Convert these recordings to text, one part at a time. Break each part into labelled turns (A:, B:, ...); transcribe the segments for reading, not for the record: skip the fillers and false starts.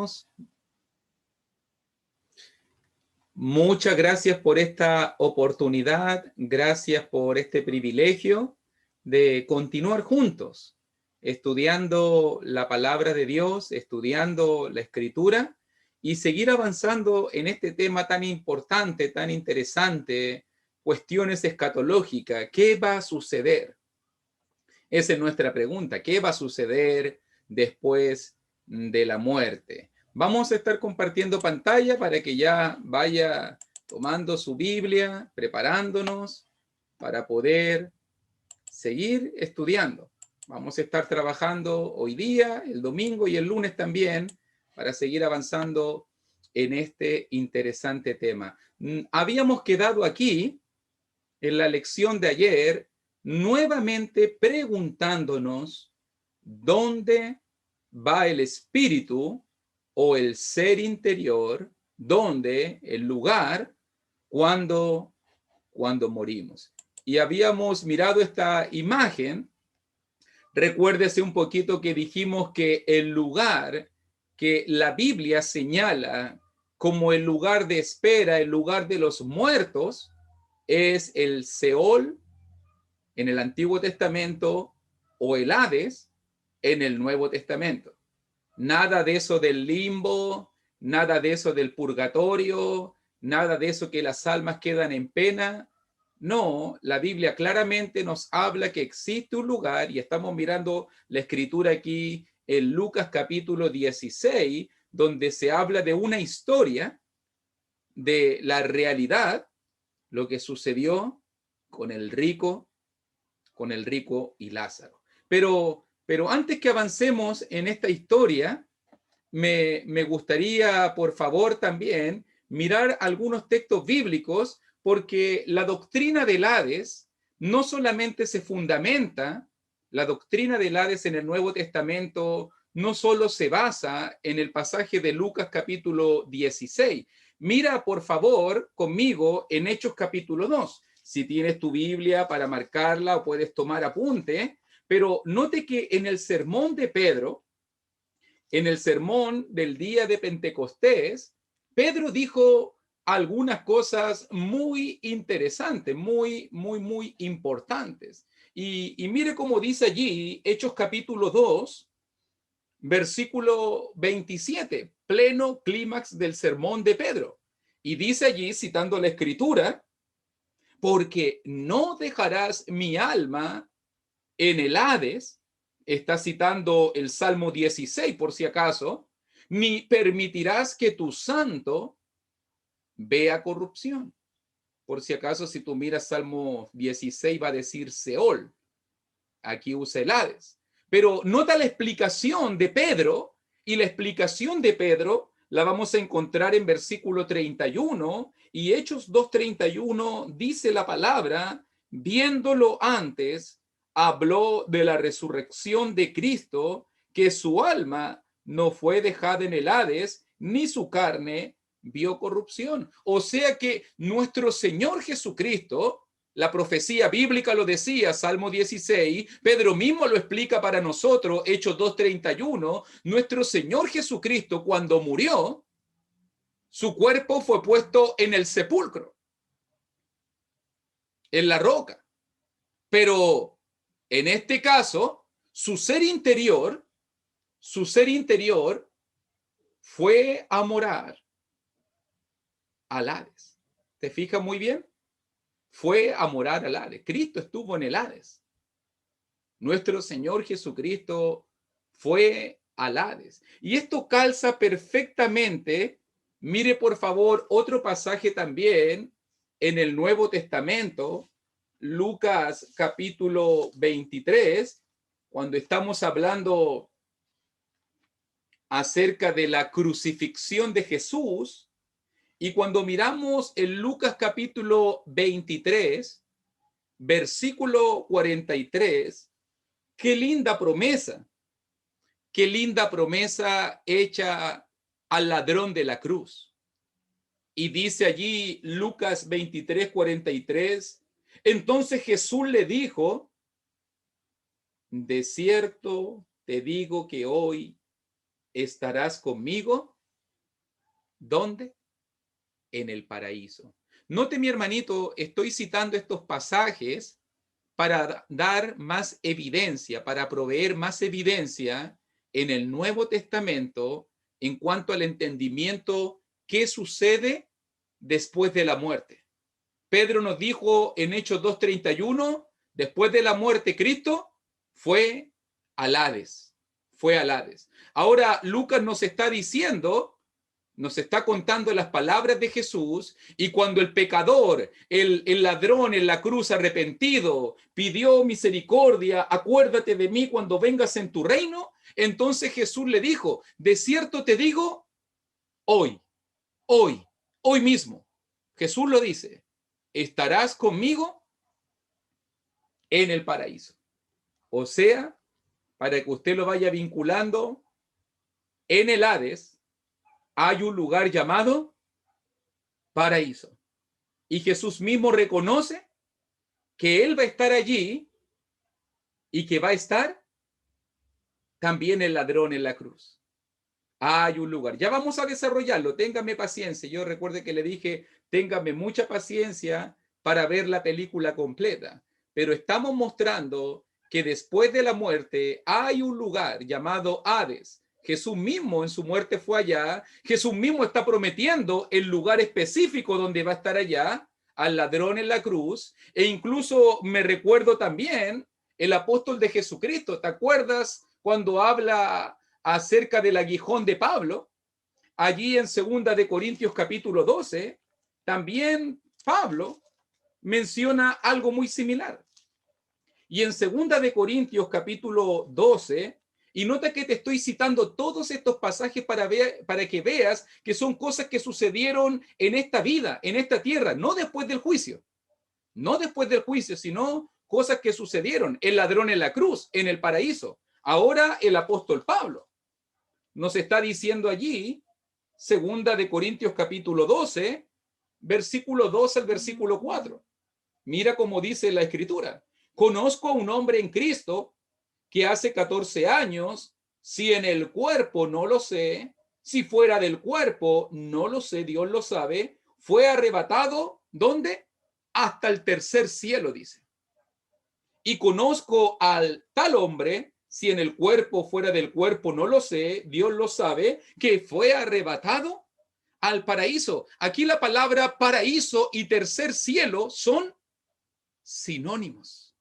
A: hermanos. Muchas gracias por esta oportunidad, gracias por este privilegio de continuar juntos, estudiando la palabra de Dios, estudiando la Escritura y seguir avanzando en este tema tan importante, tan interesante, cuestiones escatológicas. ¿Qué va a suceder? Esa es nuestra pregunta. ¿Qué va a suceder después de la muerte? Vamos a estar compartiendo pantalla para que ya vaya tomando su Biblia, preparándonos para poder seguir estudiando. Vamos a estar trabajando hoy día, el domingo y el lunes también, para seguir avanzando en este interesante tema. Habíamos quedado aquí, en la lección de ayer, nuevamente preguntándonos dónde va el espíritu o el ser interior, dónde, el lugar, cuando morimos. Y habíamos mirado esta imagen. Recuérdese un poquito que dijimos que el lugar que la Biblia señala como el lugar de espera, el lugar de los muertos, es el Seol en el Antiguo Testamento o el Hades en el Nuevo Testamento. Nada de eso del limbo, nada de eso del purgatorio, nada de eso que las almas quedan en pena. No, la Biblia claramente nos habla que existe un lugar, y estamos mirando la escritura aquí en Lucas capítulo 16, donde se habla de una historia de la realidad, lo que sucedió con el rico y Lázaro. Pero antes que avancemos en esta historia, me gustaría, por favor, también mirar algunos textos bíblicos, porque la doctrina del Hades no solamente se fundamenta, la doctrina del Hades en el Nuevo Testamento no solo se basa en el pasaje de Lucas capítulo 16. Mira, por favor, conmigo en Hechos capítulo 2. Si tienes tu Biblia para marcarla o puedes tomar apunte, pero note que en el sermón de Pedro, en el sermón del día de Pentecostés, Pedro dijo algunas cosas muy interesantes, muy importantes. Y mire cómo dice allí, Hechos capítulo 2, versículo 27, pleno clímax del sermón de Pedro. Y dice allí, citando la Escritura, porque no dejarás mi alma en el Hades, está citando el Salmo 16 por si acaso, ni permitirás que tu santo vea corrupción. Por si acaso, si tú miras Salmo 16 va a decir Seol, aquí usa el Hades. Pero nota la explicación de Pedro, y la explicación de Pedro la vamos a encontrar en versículo 31, y Hechos 2:31 dice la palabra, viéndolo antes, habló de la resurrección de Cristo, que su alma no fue dejada en el Hades, ni su carne vio corrupción. O sea que nuestro Señor Jesucristo, la profecía bíblica lo decía, Salmo 16, Pedro mismo lo explica para nosotros, Hechos 2:31, nuestro Señor Jesucristo cuando murió, su cuerpo fue puesto en el sepulcro, en la roca. Pero en este caso, su ser interior fue a morar al Hades. ¿Te fijas muy bien? Fue a morar al Hades. Cristo estuvo en el Hades. Nuestro Señor Jesucristo fue al Hades. Y esto calza perfectamente. Mire, por favor, otro pasaje también en el Nuevo Testamento, Lucas capítulo 23, cuando estamos hablando acerca de la crucifixión de Jesús. Y cuando miramos en Lucas capítulo 23, versículo 43, qué linda promesa hecha al ladrón de la cruz. Y dice allí Lucas 23, 43, entonces Jesús le dijo, de cierto te digo que hoy estarás conmigo, ¿dónde? En el paraíso. Note, mi hermanito, estoy citando estos pasajes para dar más evidencia, para proveer más evidencia en el Nuevo Testamento en cuanto al entendimiento qué sucede después de la muerte. Pedro nos dijo en Hechos 2:31, después de la muerte Cristo fue al Hades, fue al Hades. Ahora Lucas nos está diciendo, nos está contando las palabras de Jesús, y cuando el pecador, el ladrón en la cruz arrepentido, pidió misericordia, acuérdate de mí cuando vengas en tu reino, entonces Jesús le dijo, de cierto te digo, hoy, hoy, hoy mismo, Jesús lo dice, estarás conmigo en el paraíso. O sea, para que usted lo vaya vinculando, en el Hades hay un lugar llamado paraíso. Y Jesús mismo reconoce que Él va a estar allí y que va a estar también el ladrón en la cruz. Hay un lugar. Ya vamos a desarrollarlo. Téngame paciencia. Yo recuerde que le dije, téngame mucha paciencia para ver la película completa. Pero estamos mostrando que después de la muerte hay un lugar llamado Hades. Jesús mismo en su muerte fue allá. Jesús mismo está prometiendo el lugar específico donde va a estar allá, al ladrón en la cruz. E incluso me recuerdo también el apóstol de Jesucristo. ¿Te acuerdas cuando habla acerca del aguijón de Pablo? Allí en 2 de Corintios capítulo 12, también Pablo menciona algo muy similar. Y en 2 de Corintios capítulo 12, y nota que te estoy citando todos estos pasajes para que veas que son cosas que sucedieron en esta vida, en esta tierra, no después del juicio, no después del juicio, sino cosas que sucedieron, el ladrón en la cruz, en el paraíso. Ahora el apóstol Pablo nos está diciendo allí, 2 de Corintios capítulo 12, versículo 2 al versículo 4. Mira cómo dice la escritura. Conozco a un hombre en Cristo que hace 14 años, si en el cuerpo no lo sé, si fuera del cuerpo no lo sé, Dios lo sabe, fue arrebatado, ¿dónde? Hasta el tercer cielo, dice. Y conozco al tal hombre, si en el cuerpo, fuera del cuerpo, no lo sé, Dios lo sabe, que fue arrebatado al paraíso. Aquí la palabra paraíso y tercer cielo son sinónimos,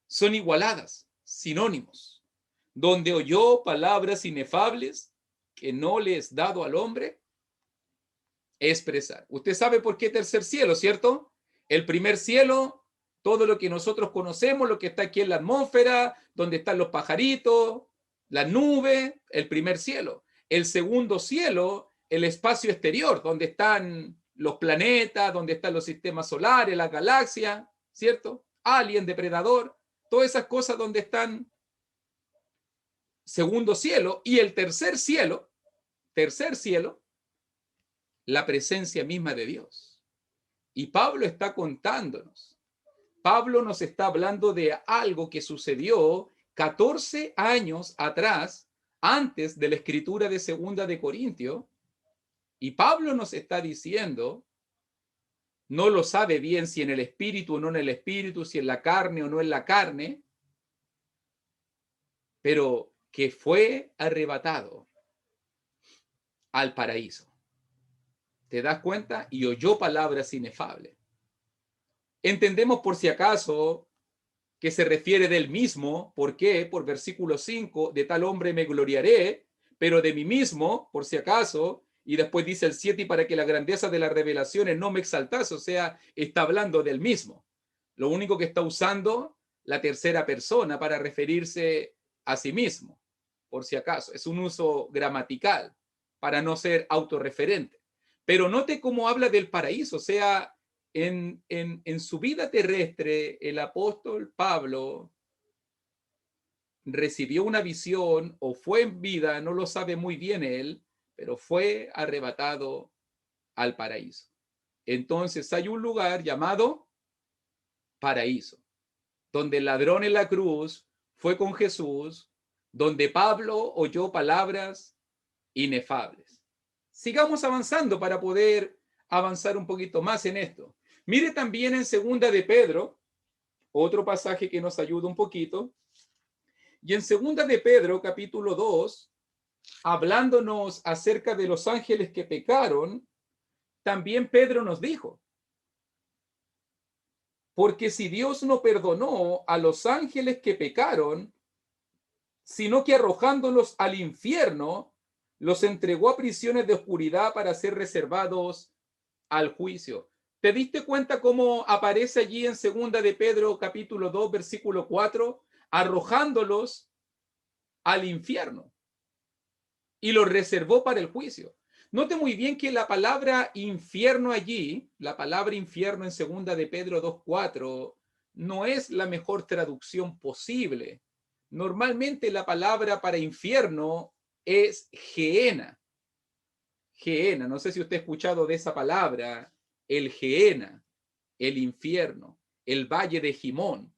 A: son igualadas, sinónimos, donde oyó palabras inefables que no le es dado al hombre expresar. Usted sabe por qué tercer cielo, ¿cierto? El primer cielo, todo lo que nosotros conocemos, lo que está aquí en la atmósfera, donde están los pajaritos, las nubes, el primer cielo. El segundo cielo, el espacio exterior, donde están los planetas, donde están los sistemas solares, la galaxia, ¿cierto? Alien, depredador, todas esas cosas donde están. Segundo cielo. Y el tercer cielo, la presencia misma de Dios. Y Pablo está contándonos. Pablo nos está hablando de algo que sucedió 14 años atrás, antes de la escritura de 2 de Corintios, y Pablo nos está diciendo, no lo sabe bien si en el espíritu o no en el espíritu, si en la carne o no en la carne, pero que fue arrebatado al paraíso. ¿Te das cuenta? Y oyó palabras inefables. Entendemos por si acaso que se refiere del mismo. ¿Por qué? Por versículo 5, de tal hombre me gloriaré, pero de mí mismo, por si acaso, y después dice el 7, y para que la grandeza de las revelaciones no me exaltase, o sea, está hablando del mismo. Lo único que está usando la tercera persona para referirse a sí mismo, por si acaso. Es un uso gramatical para no ser autorreferente. Pero note cómo habla del paraíso, o sea, en su vida terrestre, el apóstol Pablo recibió una visión o fue en vida, no lo sabe muy bien él, pero fue arrebatado al paraíso. Entonces hay un lugar llamado paraíso, donde el ladrón en la cruz fue con Jesús, donde Pablo oyó palabras inefables. Sigamos avanzando para poder avanzar un poquito más en esto. Mire también en Segunda de Pedro, otro pasaje que nos ayuda un poquito. Y en Segunda de Pedro, capítulo 2, hablándonos acerca de los ángeles que pecaron, también Pedro nos dijo, porque si Dios no perdonó a los ángeles que pecaron, sino que arrojándolos al infierno, los entregó a prisiones de oscuridad para ser reservados al juicio. ¿Te diste cuenta cómo aparece allí en Segunda de Pedro, capítulo 2, versículo 4? Arrojándolos al infierno y los reservó para el juicio. Note muy bien que la palabra infierno allí, la palabra infierno en Segunda de Pedro 2:4, no es la mejor traducción posible. Normalmente la palabra para infierno es Gehenna. Gehenna, no sé si usted ha escuchado de esa palabra, el Gehenna, el infierno, el valle de Gimón.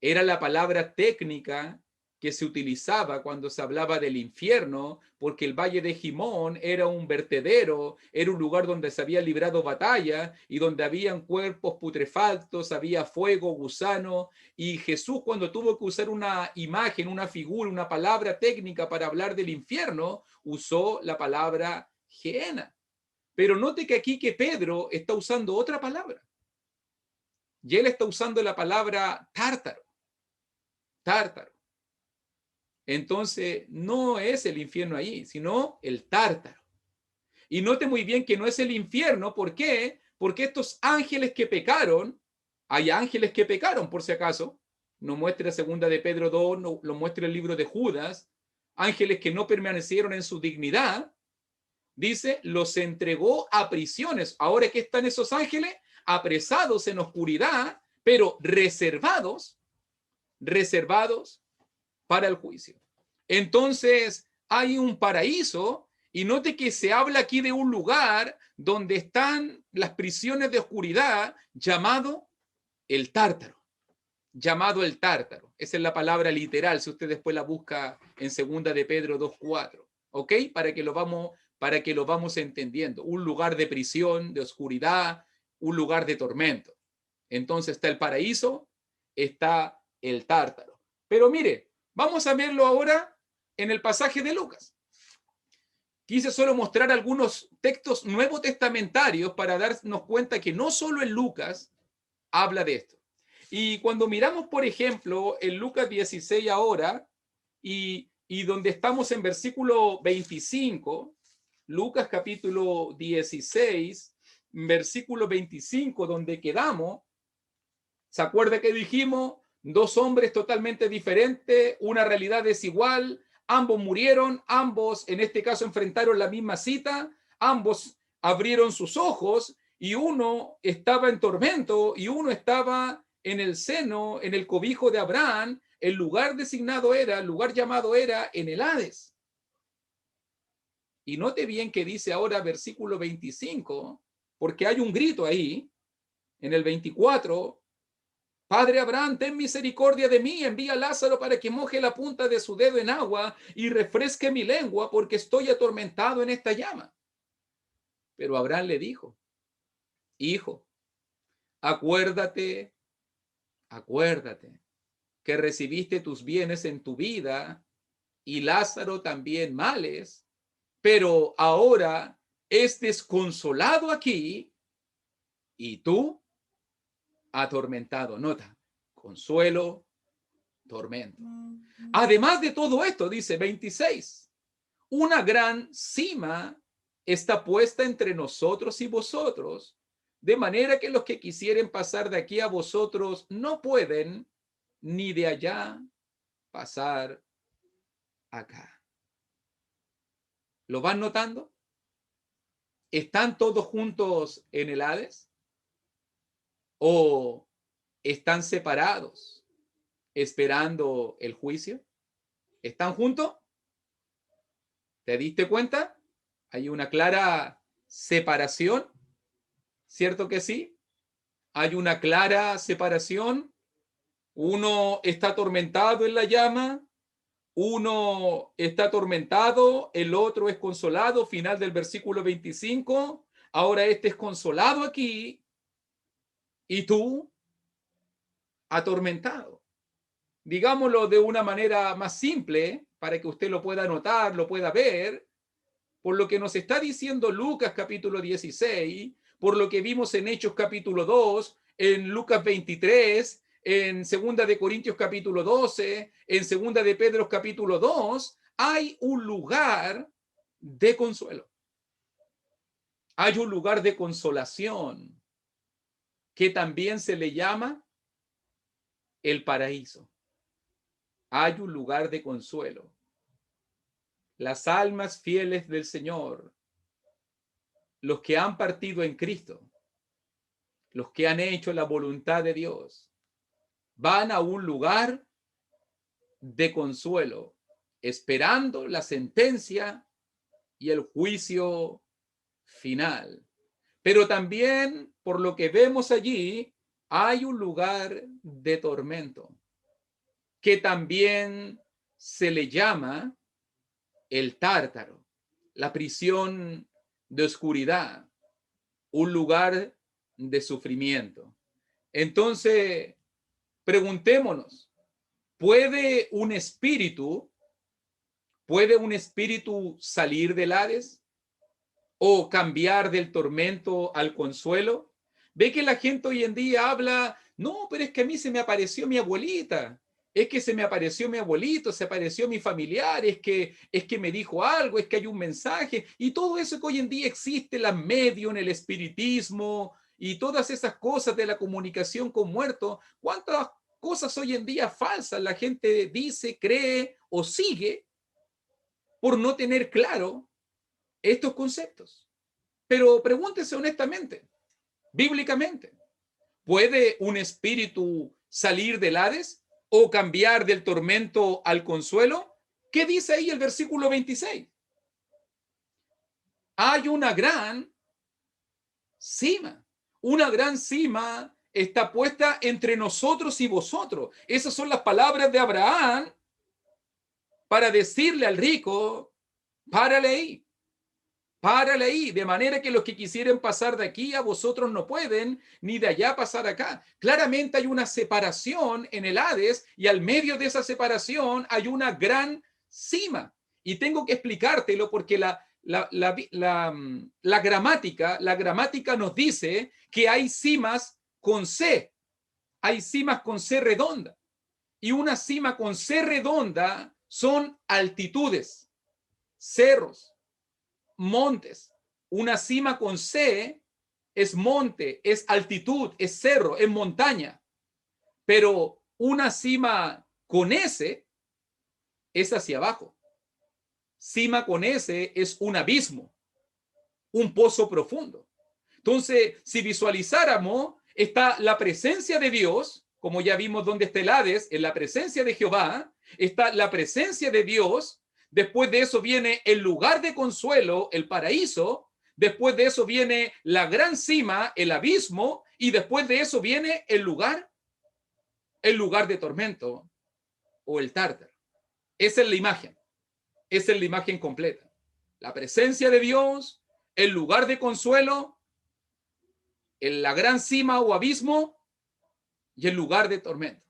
A: Era la palabra técnica que se utilizaba cuando se hablaba del infierno, porque el valle de Gimón era un vertedero, era un lugar donde se había librado batalla y donde habían cuerpos putrefactos, había fuego, gusano, y Jesús, cuando tuvo que usar una imagen, una figura, una palabra técnica para hablar del infierno, usó la palabra Gehenna. Pero note que aquí que Pedro está usando otra palabra. Y él está usando la palabra tártaro. Tártaro. Entonces, no es el infierno ahí, sino el tártaro. Y note muy bien que no es el infierno. ¿Por qué? Porque estos ángeles que pecaron, hay ángeles que pecaron, por si acaso, nos muestra Segunda de Pedro 2, no, lo muestra el libro de Judas, ángeles que no permanecieron en su dignidad, dice, los entregó a prisiones. Ahora que están esos ángeles, apresados en oscuridad, pero reservados para el juicio. Entonces, hay un paraíso, y note que se habla aquí de un lugar donde están las prisiones de oscuridad, llamado el Tártaro. Llamado el Tártaro. Esa es la palabra literal, si usted después la busca en Segunda de Pedro 2:4. ¿Ok? Para que lo vamos entendiendo. Un lugar de prisión, de oscuridad, un lugar de tormento. Entonces está el paraíso, está el Tártaro. Pero mire, vamos a verlo ahora en el pasaje de Lucas. Quise solo mostrar algunos textos nuevos testamentarios para darnos cuenta que no solo en Lucas habla de esto. Y cuando miramos, por ejemplo, en Lucas 16 ahora, y donde estamos en versículo 25, Lucas capítulo 16, versículo 25, donde quedamos, ¿se acuerda que dijimos? Dos hombres totalmente diferentes, una realidad desigual, ambos murieron, ambos en este caso enfrentaron la misma cita, ambos abrieron sus ojos y uno estaba en tormento y uno estaba en el seno, en el cobijo de Abraham. El lugar designado era, el lugar llamado era en el Hades. Y note bien que dice ahora versículo 25, porque hay un grito ahí, en el 24, Padre Abraham, ten misericordia de mí, envía a Lázaro para que moje la punta de su dedo en agua y refresque mi lengua, porque estoy atormentado en esta llama. Pero Abraham le dijo, hijo, acuérdate que recibiste tus bienes en tu vida y Lázaro también males, pero ahora es desconsolado aquí y tú atormentado. Nota, consuelo, tormento. Además de todo esto, dice 26, una gran cima está puesta entre nosotros y vosotros, de manera que los que quisieren pasar de aquí a vosotros no pueden, ni de allá pasar acá. ¿Lo van notando? ¿Están todos juntos en el Hades? ¿O están separados esperando el juicio? ¿Están juntos? ¿Te diste cuenta? Hay una clara separación, ¿cierto que sí? Hay una clara separación. Uno está atormentado en la llama, Uno está atormentado, el otro es consolado, final del versículo 25. Ahora este es consolado aquí y tú atormentado. Digámoslo de una manera más simple, para que usted lo pueda notar, lo pueda ver, por lo que nos está diciendo Lucas capítulo 16, por lo que vimos en Hechos capítulo 2, en Lucas 23, en Segunda de Corintios capítulo 12, en Segunda de Pedro capítulo 2, hay un lugar de consuelo. Hay un lugar de consolación que también se le llama el paraíso. Hay un lugar de consuelo. Las almas fieles del Señor, los que han partido en Cristo, los que han hecho la voluntad de Dios, van a un lugar de consuelo, esperando la sentencia y el juicio final. Pero también, por lo que vemos allí, hay un lugar de tormento, que también se le llama el Tártaro, la prisión de oscuridad, un lugar de sufrimiento. Entonces, preguntémonos, ¿puede un espíritu salir del Hades o cambiar del tormento al consuelo? Ve que la gente hoy en día habla, no, pero es que a mí se me apareció mi abuelita, es que se me apareció mi abuelito, se apareció mi familiar, es que me dijo algo, es que hay un mensaje, y todo eso que hoy en día existe, la medio en el espiritismo y todas esas cosas de la comunicación con muertos, ¿cuántas cosas hoy en día falsas la gente dice, cree o sigue por no tener claro estos conceptos? Pero pregúntese honestamente, bíblicamente, ¿puede un espíritu salir del Hades o cambiar del tormento al consuelo? ¿Qué dice ahí el versículo 26? Hay una gran cima está puesta entre nosotros y vosotros. Esas son las palabras de Abraham para decirle al rico, párale ahí, de manera que los que quisieren pasar de aquí a vosotros no pueden, ni de allá pasar acá. Claramente hay una separación en el Hades y al medio de esa separación hay una gran cima. Y tengo que explicártelo porque la gramática nos dice que hay cimas con C, hay cimas con C redonda. Y una cima con C redonda son altitudes, cerros, montes. Una cima con C es monte, es altitud, es cerro, es montaña. Pero una cima con S es hacia abajo. Cima con S es un abismo, un pozo profundo. Entonces, si visualizáramos, está la presencia de Dios, como ya vimos donde está el Hades, en la presencia de Jehová, está la presencia de Dios. Después de eso viene el lugar de consuelo, el paraíso. Después de eso viene la gran cima, el abismo. Y después de eso viene el lugar de tormento o el tártaro. Esa es la imagen. Esa es la imagen completa. La presencia de Dios, el lugar de consuelo, en la gran cima o abismo y el lugar de tormento.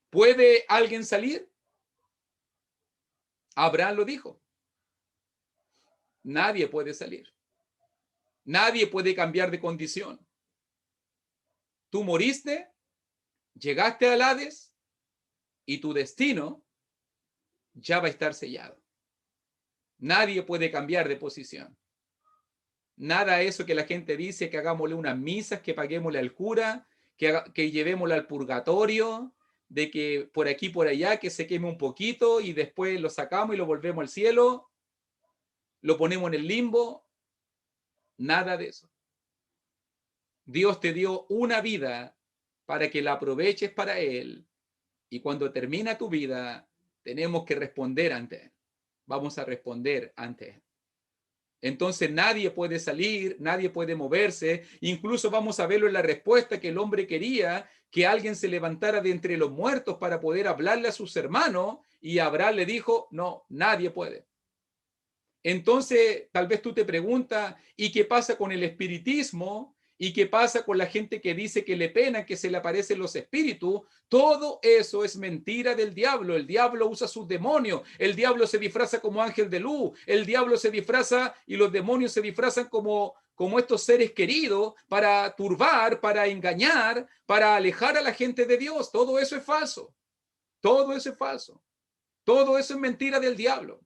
A: ¿Puede alguien salir? Abraham lo dijo. Nadie puede salir. Nadie puede cambiar de condición. Tú moriste, llegaste al Hades y tu destino ya va a estar sellado. Nadie puede cambiar de posición. Nada de eso que la gente dice, que hagámosle unas misas, que paguémosle al cura, que llevémosle al purgatorio, de que por aquí, por allá, que se queme un poquito y después lo sacamos y lo volvemos al cielo, lo ponemos en el limbo. Nada de eso. Dios te dio una vida para que la aproveches para Él y cuando termina tu vida tenemos que responder ante Él. Vamos a responder ante Él. Entonces nadie puede salir, nadie puede moverse. Incluso vamos a verlo en la respuesta que el hombre quería que alguien se levantara de entre los muertos para poder hablarle a sus hermanos, y Abraham le dijo, no, nadie puede. Entonces, tal vez tú te preguntas, ¿y qué pasa con el espiritismo? ¿Y qué pasa con la gente que dice que le pena que se le aparecen los espíritus? Todo eso es mentira del diablo. El diablo usa sus demonios. El diablo se disfraza como ángel de luz. El diablo se disfraza y los demonios se disfrazan como estos seres queridos para turbar, para engañar, para alejar a la gente de Dios. Todo eso es falso. Todo eso es falso. Todo eso es mentira del diablo.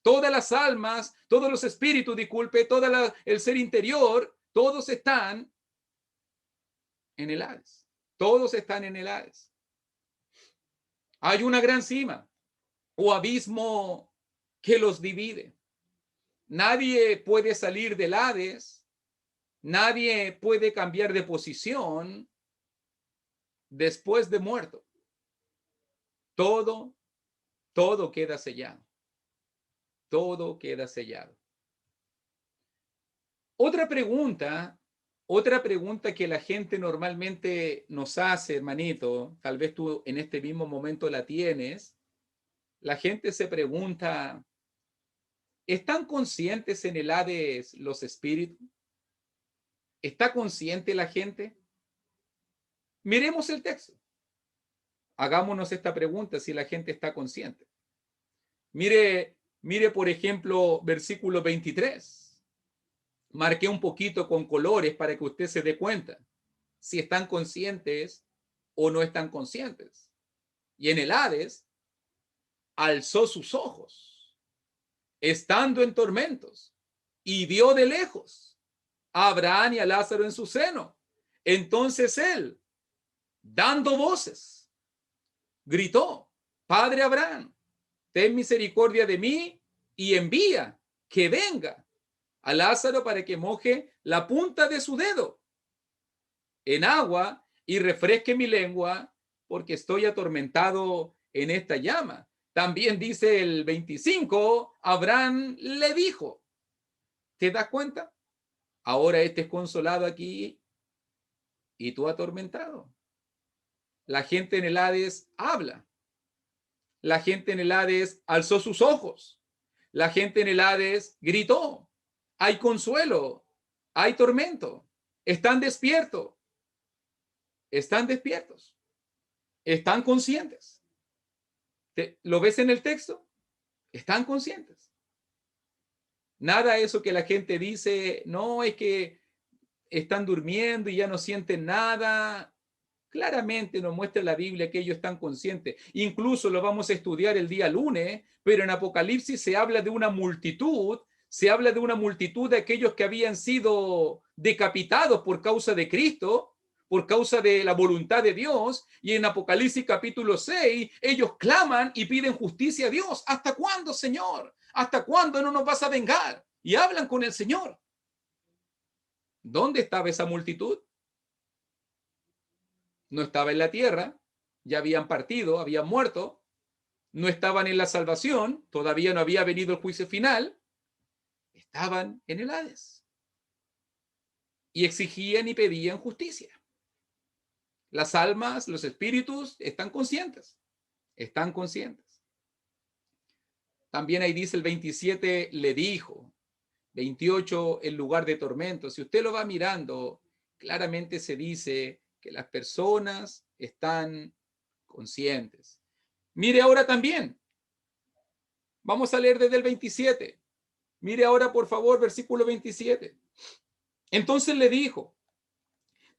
A: Todas las almas, todos los espíritus, disculpe, todo el ser interior, todos están en el Hades. Todos están en el Hades. Hay una gran cima o abismo que los divide. Nadie puede salir del Hades, nadie puede cambiar de posición después de muerto. Todo queda sellado. Todo queda sellado. Otra pregunta que la gente normalmente nos hace, hermanito, tal vez tú en este mismo momento la tienes, la gente se pregunta, ¿están conscientes en el Hades los espíritus? ¿Está consciente la gente? Miremos el texto. Hagámonos esta pregunta si la gente está consciente. Mire por ejemplo, versículo 23. Marqué un poquito con colores para que usted se dé cuenta si están conscientes o no están conscientes. Y en el Hades alzó sus ojos, estando en tormentos, y vio de lejos a Abraham y a Lázaro en su seno. Entonces él, dando voces, gritó, Padre Abraham, ten misericordia de mí y envía que venga a Lázaro para que moje la punta de su dedo en agua y refresque mi lengua, porque estoy atormentado en esta llama. También dice el 25, Abraham le dijo, ¿te das cuenta? Ahora este es consolado aquí y tú atormentado. La gente en el Hades habla. La gente en el Hades alzó sus ojos. La gente en el Hades gritó. Hay consuelo, hay tormento. Están despiertos. Están despiertos. Están conscientes. ¿Lo ves en el texto? Están conscientes. Nada de eso que la gente dice, no, es que están durmiendo y ya no sienten nada. Claramente nos muestra la Biblia que ellos están conscientes. Incluso lo vamos a estudiar el día lunes, pero en Apocalipsis se habla de una multitud, de aquellos que habían sido decapitados por causa de Cristo, por causa de la voluntad de Dios, y en Apocalipsis capítulo 6, ellos claman y piden justicia a Dios. ¿Hasta cuándo, Señor? ¿Hasta cuándo no nos vas a vengar? Y hablan con el Señor. ¿Dónde estaba esa multitud? No estaba en la tierra, ya habían partido, habían muerto, no estaban en la salvación, todavía no había venido el juicio final, estaban en el Hades. Y exigían y pedían justicia. Las almas, los espíritus están conscientes, están conscientes. También ahí dice el 27, le dijo, 28, el lugar de tormento. Si usted lo va mirando, claramente se dice que las personas están conscientes. Mire ahora también. Vamos a leer desde el 27. Mire ahora, por favor, versículo 27. Entonces le dijo,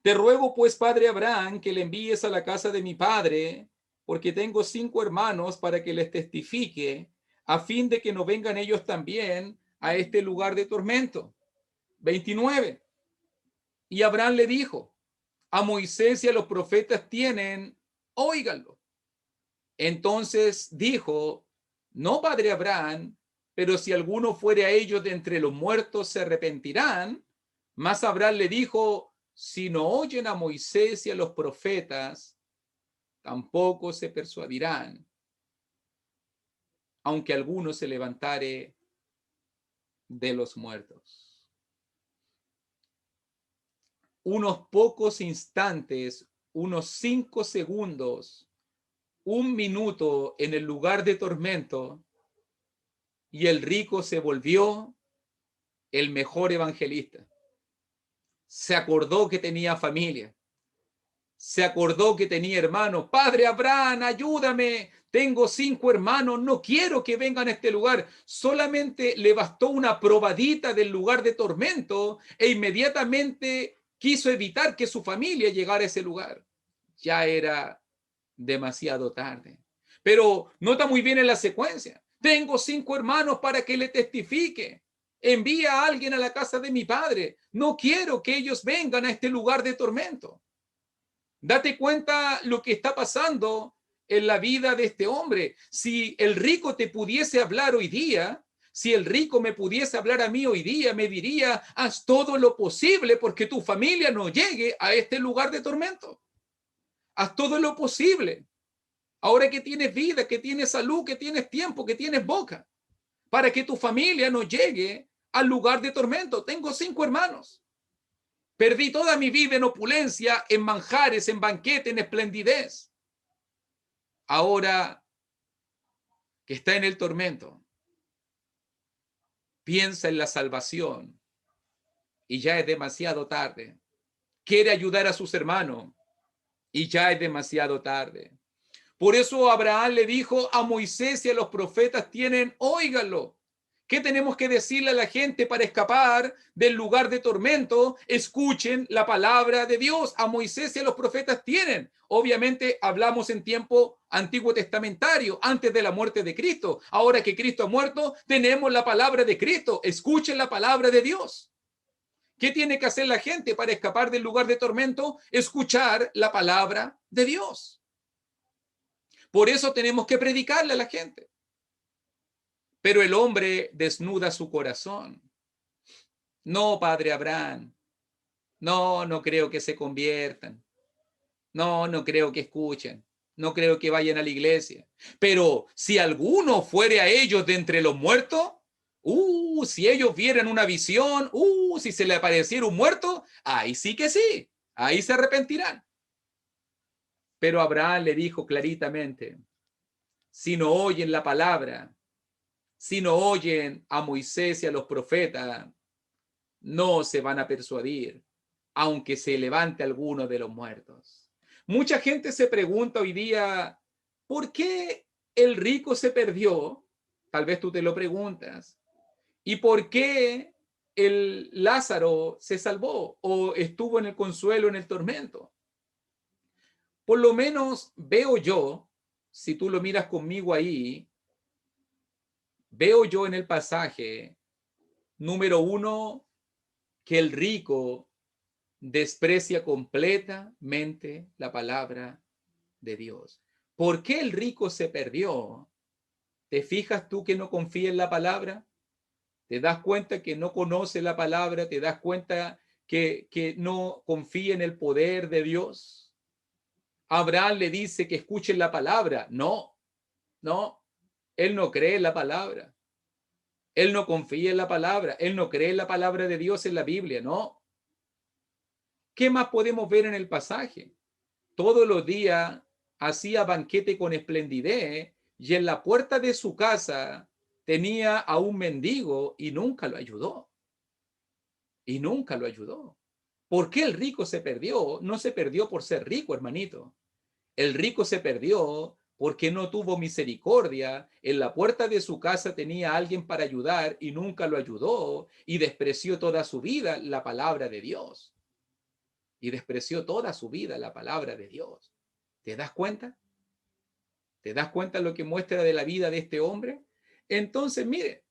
A: te ruego pues, padre Abraham, que le envíes a la casa de mi padre, porque tengo 5 hermanos para que les testifique, a fin de que no vengan ellos también a este lugar de tormento. 29. Y Abraham le dijo, a Moisés y a los profetas tienen, óiganlo. Entonces dijo, no, padre Abraham, pero si alguno fuere a ellos de entre los muertos se arrepentirán. Mas Abraham le dijo, si no oyen a Moisés y a los profetas, tampoco se persuadirán, aunque alguno se levantare de los muertos. Unos pocos instantes, unos 5 segundos, 1 minuto en el lugar de tormento, y el rico se volvió el mejor evangelista. Se acordó que tenía familia. Se acordó que tenía hermanos. Padre Abraham, ayúdame. Tengo 5 hermanos. No quiero que vengan a este lugar. Solamente le bastó una probadita del lugar de tormento e inmediatamente quiso evitar que su familia llegara a ese lugar. Ya era demasiado tarde. Pero nota muy bien en la secuencia. Tengo 5 hermanos para que le testifique. Envía a alguien a la casa de mi padre. No quiero que ellos vengan a este lugar de tormento. Date cuenta lo que está pasando en la vida de este hombre. Si el rico te pudiese hablar hoy día, si el rico me pudiese hablar a mí hoy día, me diría, haz todo lo posible porque tu familia no llegue a este lugar de tormento. Haz todo lo posible. Ahora que tienes vida, que tienes salud, que tienes tiempo, que tienes boca, para que tu familia no llegue al lugar de tormento. Tengo 5 hermanos. Perdí toda mi vida en opulencia, en manjares, en banquete, en esplendidez. Ahora que está en el tormento, piensa en la salvación y ya es demasiado tarde. Quiere ayudar a sus hermanos y ya es demasiado tarde. Por eso Abraham le dijo a Moisés y a los profetas tienen, óiganlo. ¿Qué tenemos que decirle a la gente para escapar del lugar de tormento? Escuchen la palabra de Dios. A Moisés y a los profetas tienen. Obviamente hablamos en tiempo antiguo testamentario, antes de la muerte de Cristo. Ahora que Cristo ha muerto, tenemos la palabra de Cristo. Escuchen la palabra de Dios. ¿Qué tiene que hacer la gente para escapar del lugar de tormento? Escuchar la palabra de Dios. Por eso tenemos que predicarle a la gente. Pero el hombre desnuda su corazón. No, padre Abraham. No, no creo que se conviertan. No, no creo que escuchen. No creo que vayan a la iglesia. Pero si alguno fuere a ellos de entre los muertos, si ellos vieran una visión, si se le apareciera un muerto, ahí sí que sí. Ahí se arrepentirán. Pero Abraham le dijo claritamente, si no oyen la palabra, si no oyen a Moisés y a los profetas, no se van a persuadir, aunque se levante alguno de los muertos. Mucha gente se pregunta hoy día, ¿por qué el rico se perdió? Tal vez tú te lo preguntas. ¿Y por qué el Lázaro se salvó o estuvo en el consuelo, en el tormento? Por lo menos veo yo, si tú lo miras conmigo ahí, veo yo en el pasaje, número 1, que el rico desprecia completamente la palabra de Dios. ¿Por qué el rico se perdió? ¿Te fijas tú que no confía en la palabra? ¿Te das cuenta que no conoce la palabra? ¿Te das cuenta que no confía en el poder de Dios? Abraham le dice que escuchen la palabra. No, no, él no cree en la palabra. Él no confía en la palabra. Él no cree en la palabra de Dios en la Biblia. No. ¿Qué más podemos ver en el pasaje? Todos los días hacía banquete con esplendidez y en la puerta de su casa tenía a un mendigo y nunca lo ayudó. Y nunca lo ayudó. ¿Por qué el rico se perdió? No se perdió por ser rico, hermanito. El rico se perdió porque no tuvo misericordia. En la puerta de su casa tenía a alguien para ayudar y nunca lo ayudó y despreció toda su vida la palabra de Dios. Y despreció toda su vida la palabra de Dios. ¿Te das cuenta? ¿Te das cuenta lo que muestra de la vida de este hombre? Entonces, mire,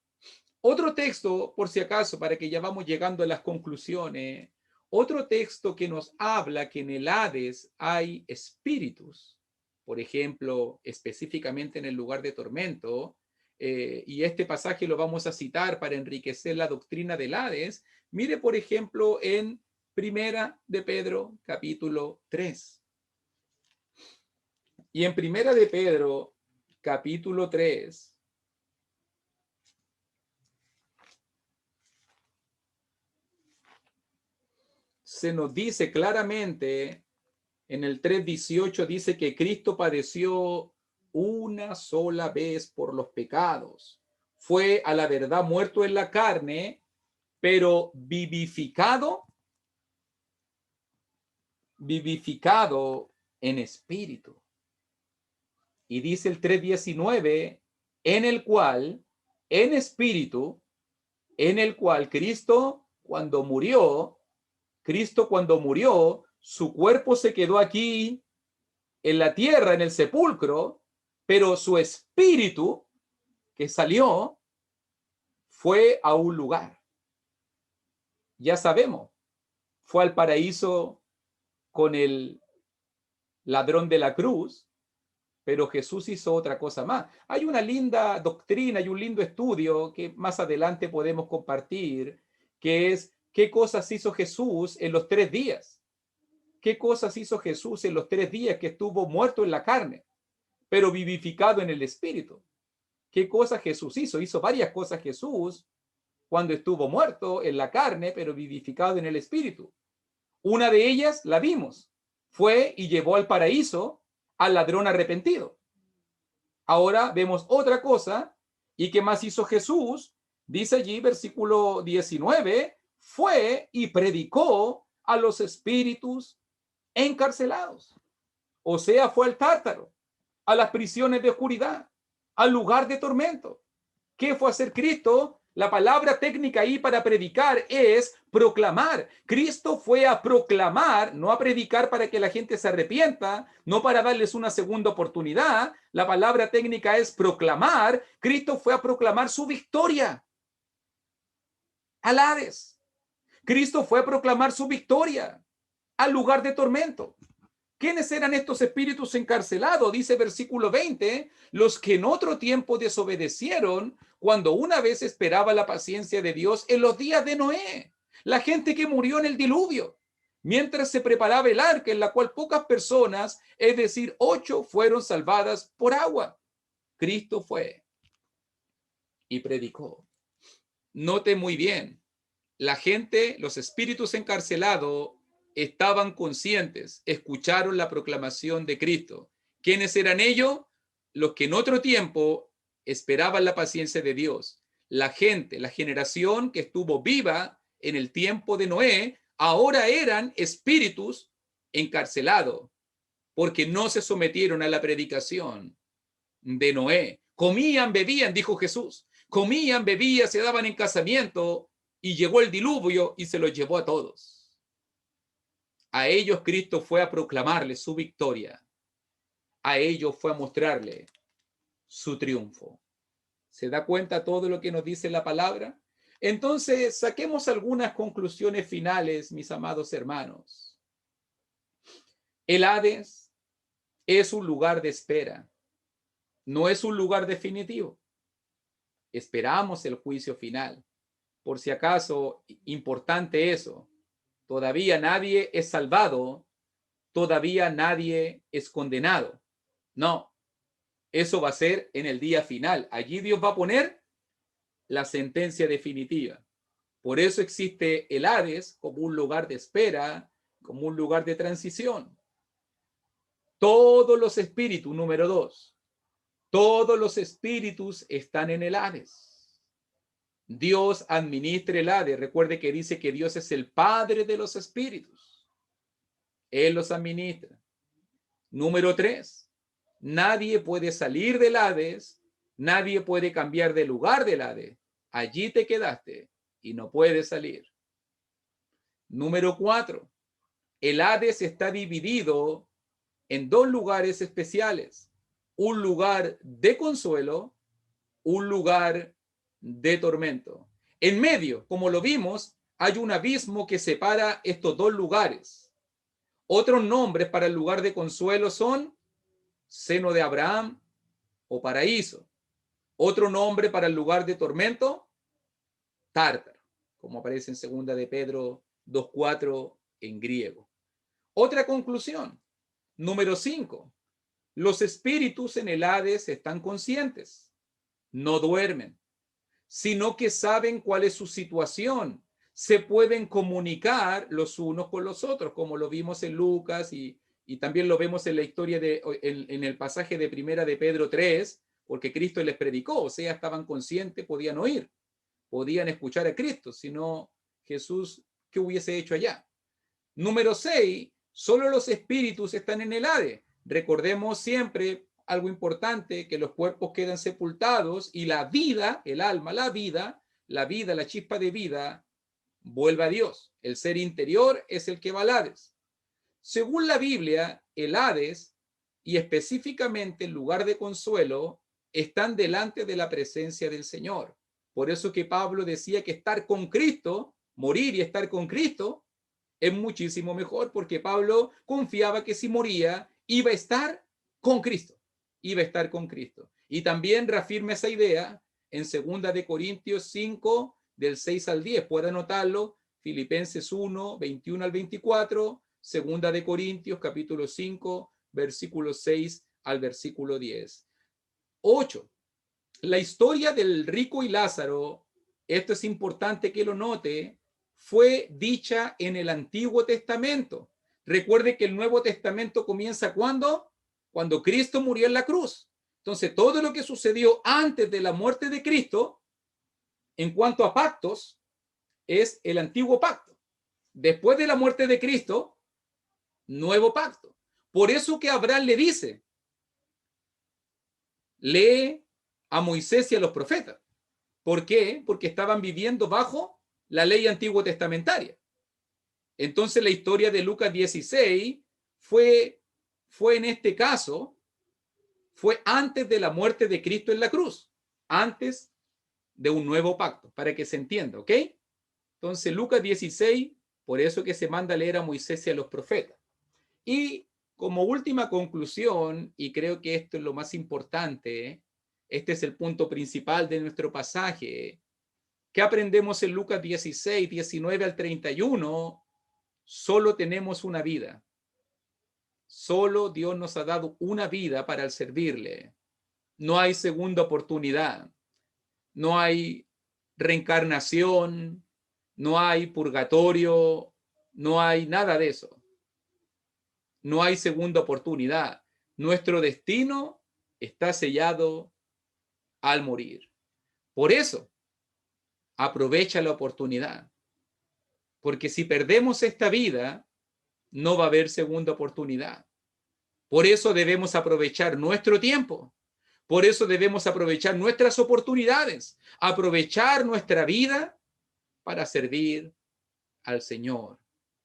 A: otro texto, por si acaso, para que ya vamos llegando a las conclusiones, otro texto que nos habla que en el Hades hay espíritus, por ejemplo, específicamente en el lugar de tormento, y este pasaje lo vamos a citar para enriquecer la doctrina del Hades. Mire, por ejemplo, en Primera de Pedro, capítulo 3. Y en Primera de Pedro, capítulo 3, se nos dice claramente, en el 3:18 dice que Cristo padeció una sola vez por los pecados. Fue a la verdad muerto en la carne, pero vivificado en espíritu. Y dice el 3:19, en el cual, en espíritu, en el cual Cristo cuando murió, su cuerpo se quedó aquí en la tierra, en el sepulcro, pero su espíritu que salió fue a un lugar. Ya sabemos, fue al paraíso con el ladrón de la cruz, pero Jesús hizo otra cosa más. Hay una linda doctrina y un lindo estudio que más adelante podemos compartir, que es qué cosas hizo Jesús en los 3 días. ¿Qué cosas hizo Jesús en los 3 días que estuvo muerto en la carne, pero vivificado en el espíritu? ¿Qué cosas Jesús hizo? Hizo varias cosas Jesús cuando estuvo muerto en la carne, pero vivificado en el espíritu. Una de ellas la vimos. Fue y llevó al paraíso al ladrón arrepentido. Ahora vemos otra cosa. ¿Y qué más hizo Jesús? Dice allí, versículo 19, fue y predicó a los espíritus encarcelados. O sea, fue al Tártaro, a las prisiones de oscuridad, al lugar de tormento. ¿Qué fue a hacer Cristo? La palabra técnica ahí para predicar es proclamar. Cristo fue a proclamar, no a predicar para que la gente se arrepienta, no para darles una segunda oportunidad. La palabra técnica es proclamar. Cristo fue a proclamar su victoria al Hades. Cristo fue a proclamar su victoria al lugar de tormento. ¿Quiénes eran estos espíritus encarcelados? Dice versículo 20, los que en otro tiempo desobedecieron cuando una vez esperaba la paciencia de Dios en los días de Noé. La gente que murió en el diluvio, mientras se preparaba el arca en la cual pocas personas, es decir, 8, fueron salvadas por agua. Cristo fue y predicó. Note muy bien, la gente, los espíritus encarcelados, estaban conscientes, escucharon la proclamación de Cristo. ¿Quiénes eran ellos? Los que en otro tiempo esperaban la paciencia de Dios. La gente, la generación que estuvo viva en el tiempo de Noé, ahora eran espíritus encarcelados, porque no se sometieron a la predicación de Noé. Comían, bebían, dijo Jesús. Comían, bebían, se daban en casamiento, y llegó el diluvio y se los llevó a todos. A ellos Cristo fue a proclamarles su victoria. A ellos fue a mostrarle su triunfo. ¿Se da cuenta todo lo que nos dice la palabra? Entonces, saquemos algunas conclusiones finales, mis amados hermanos. El Hades es un lugar de espera. No es un lugar definitivo. Esperamos el juicio final. Por si acaso, importante eso. Todavía nadie es salvado, todavía nadie es condenado. No, eso va a ser en el día final. Allí Dios va a poner la sentencia definitiva. Por eso existe el Hades como un lugar de espera, como un lugar de transición. Todos los espíritus, número 2, todos los espíritus están en el Hades. Dios administra el Hades. Recuerde que dice que Dios es el Padre de los espíritus. Él los administra. Número 3, nadie puede salir del Hades, nadie puede cambiar de lugar del Hades. Allí te quedaste y no puedes salir. Número 4, el Hades está dividido en 2 lugares especiales. Un lugar de consuelo, un lugar de tormento. En medio, como lo vimos, hay un abismo que separa estos 2 lugares. Otros nombres para el lugar de consuelo son seno de Abraham o paraíso. Otro nombre para el lugar de tormento, Tártaro, como aparece en 2 de Pedro 2:4 en griego. Otra conclusión, número 5. Los espíritus en el Hades están conscientes, no duermen, sino que saben cuál es su situación, se pueden comunicar los unos con los otros, como lo vimos en Lucas y también lo vemos en la historia en el pasaje de Primera de Pedro 3, porque Cristo les predicó, o sea, estaban conscientes, podían oír, podían escuchar a Cristo, sino Jesús, ¿qué hubiese hecho allá? Número 6, solo los espíritus están en el Hades. Recordemos siempre algo importante, que los cuerpos quedan sepultados y la vida, el alma, la vida, la chispa de vida, vuelve a Dios. El ser interior es el que va al Hades. Según la Biblia, el Hades y específicamente el lugar de consuelo están delante de la presencia del Señor. Por eso que Pablo decía que estar con Cristo, morir y estar con Cristo, es muchísimo mejor, porque Pablo confiaba que si moría iba a estar con Cristo. Iba a estar con Cristo. Y también reafirma esa idea en 2 de Corintios 5, del 6 al 10. Puede anotarlo, Filipenses 1, 21 al 24, 2 de Corintios, capítulo 5, versículo 6 al versículo 10. 8. La historia del rico y Lázaro, esto es importante que lo note, fue dicha en el Antiguo Testamento. Recuerde que el Nuevo Testamento comienza ¿cuándo? Cuando Cristo murió en la cruz. Entonces, todo lo que sucedió antes de la muerte de Cristo, en cuanto a pactos, es el antiguo pacto. Después de la muerte de Cristo, nuevo pacto. Por eso que Abraham le dice, lee a Moisés y a los profetas. ¿Por qué? Porque estaban viviendo bajo la ley antiguo testamentaria. Entonces la historia de Lucas 16 fue en este caso, fue antes de la muerte de Cristo en la cruz, antes de un nuevo pacto, para que se entienda, ¿ok? Entonces Lucas 16, por eso que se manda a leer a Moisés y a los profetas. Y como última conclusión, y creo que esto es lo más importante, este es el punto principal de nuestro pasaje, ¿qué aprendemos en Lucas 16, 19 al 31? Solo tenemos una vida. Solo Dios nos ha dado una vida para servirle. No hay segunda oportunidad. No hay reencarnación. No hay purgatorio. No hay nada de eso. No hay segunda oportunidad. Nuestro destino está sellado al morir. Por eso, aprovecha la oportunidad. Porque si perdemos esta vida, no va a haber segunda oportunidad. Por eso debemos aprovechar nuestro tiempo. Por eso debemos aprovechar nuestras oportunidades. Aprovechar nuestra vida para servir al Señor.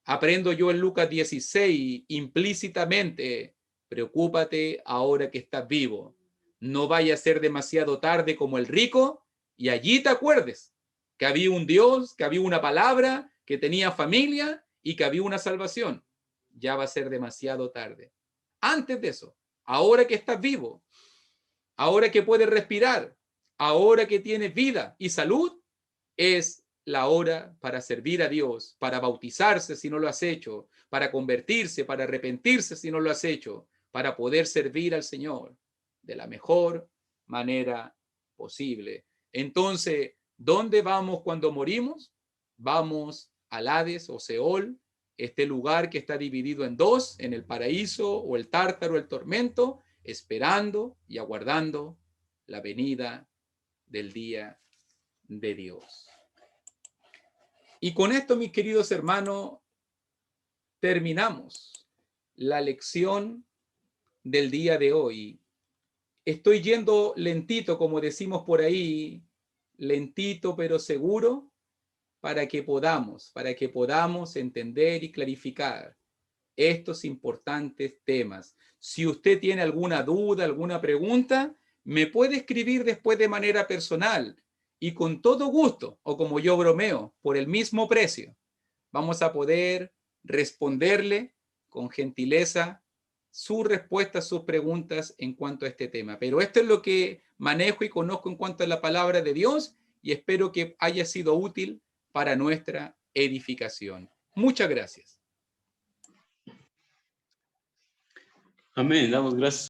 A: Aprendo yo en Lucas 16 implícitamente, preocúpate ahora que estás vivo. No vaya a ser demasiado tarde como el rico y allí te acuerdes que había un Dios, que había una palabra, que tenía familia y que había una salvación. Ya va a ser demasiado tarde. Antes de eso, ahora que estás vivo, ahora que puedes respirar, ahora que tienes vida y salud, es la hora para servir a Dios, para bautizarse si no lo has hecho, para convertirse, para arrepentirse si no lo has hecho, para poder servir al Señor de la mejor manera posible. Entonces, ¿dónde vamos cuando morimos? Vamos al Hades o Seol, este lugar que está dividido en dos, en el paraíso o el tártaro, el tormento, esperando y aguardando la venida del día de Dios. Y con esto, mis queridos hermanos, terminamos la lección del día de hoy. Estoy yendo lentito, como decimos por ahí, lentito pero seguro, para que podamos entender y clarificar estos importantes temas. Si usted tiene alguna duda, alguna pregunta, me puede escribir después de manera personal y con todo gusto, o como yo bromeo, por el mismo precio, vamos a poder responderle con gentileza sus respuestas, sus preguntas en cuanto a este tema. Pero esto es lo que manejo y conozco en cuanto a la palabra de Dios y espero que haya sido útil para nuestra edificación. Muchas gracias.
B: Amén. Damos gracias